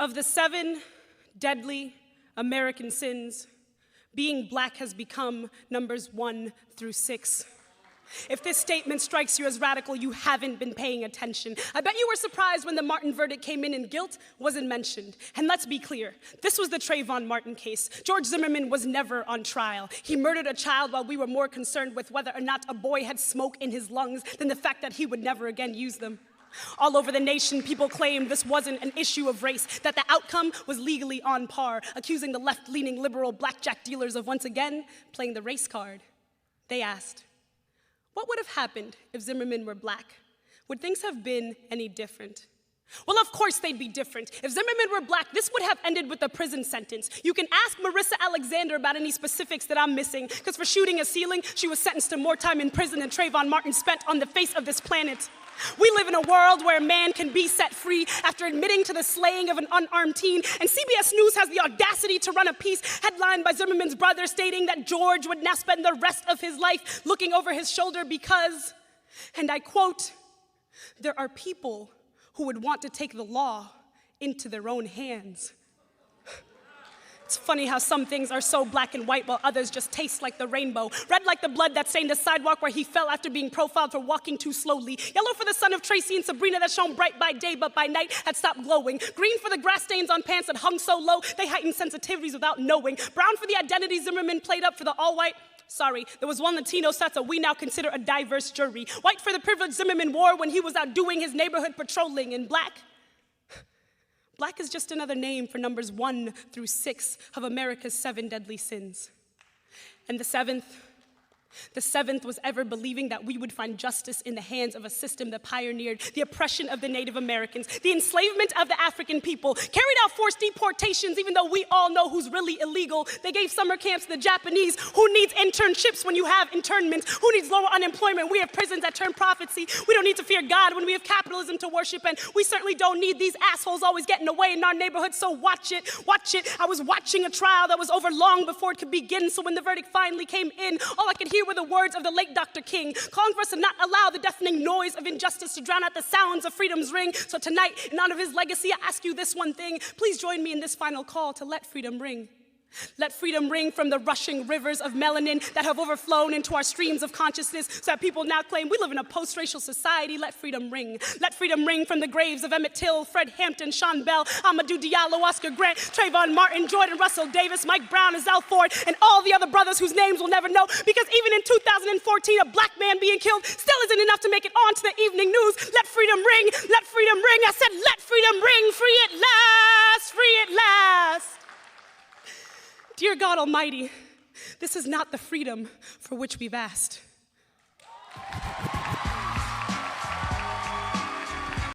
Of the 7 deadly American sins, being black has become numbers 1 through 6. If this statement strikes you as radical, you haven't been paying attention. I bet you were surprised when the Martin verdict came in and guilt wasn't mentioned. And let's be clear, this was the Trayvon Martin case. George Zimmerman was never on trial. He murdered a child while we were more concerned with whether or not a boy had smoke in his lungs than the fact that he would never again use them. All over the nation, people claimed this wasn't an issue of race, that the outcome was legally on par, accusing the left-leaning liberal blackjack dealers of once again playing the race card. They asked, what would have happened if Zimmerman were black? Would things have been any different? Well, of course they'd be different. If Zimmerman were black, this would have ended with a prison sentence. You can ask Marissa Alexander about any specifics that I'm missing, because for shooting a ceiling, she was sentenced to more time in prison than Trayvon Martin spent on the face of this planet. We live in a world where a man can be set free after admitting to the slaying of an unarmed teen, and CBS News has the audacity to run a piece headlined by Zimmerman's brother stating that George would now spend the rest of his life looking over his shoulder because, and I quote, there are people who would want to take the law into their own hands. It's funny how some things are so black and white while others just taste like the rainbow. Red like the blood that stained the sidewalk where he fell after being profiled for walking too slowly. Yellow for the son of Tracy and Sabrina that shone bright by day but by night had stopped glowing. Green for the grass stains on pants that hung so low they heightened sensitivities without knowing. Brown for the identity Zimmerman played up for the all-white. Sorry, there was one Latino stats that we now consider a diverse jury. White for the privilege Zimmerman wore when he was out doing his neighborhood patrolling. And black is just another name for numbers 1 through 6 of America's 7 deadly sins. And the seventh was ever believing that we would find justice in the hands of a system that pioneered the oppression of the Native Americans, the enslavement of the African people, carried out forced deportations even though we all know who's really illegal. They gave summer camps to the Japanese. Who needs internships when you have internment? Who needs lower unemployment? We have prisons that turn prophecy. We don't need to fear God when we have capitalism to worship, and we certainly don't need these assholes always getting away in our neighborhood, so watch it, watch it. I was watching a trial that was over long before it could begin, so when the verdict finally came in, all I could hear were the words of the late Dr. King, calling for us to not allow the deafening noise of injustice to drown out the sounds of freedom's ring. So tonight, in honor of his legacy, I ask you this one thing. Please join me in this final call to let freedom ring. Let freedom ring from the rushing rivers of melanin that have overflown into our streams of consciousness so that people now claim we live in a post-racial society. Let freedom ring. Let freedom ring from the graves of Emmett Till, Fred Hampton, Sean Bell, Amadou Diallo, Oscar Grant, Trayvon Martin, Jordan Russell Davis, Mike Brown, Azal Ford, and all the other brothers whose names we'll never know, because even in 2014, a black man being killed still isn't enough to make it onto the evening news. Let freedom ring. Let freedom ring. I said let freedom ring. Free at last. Free at last. Dear God Almighty, this is not the freedom for which we've asked.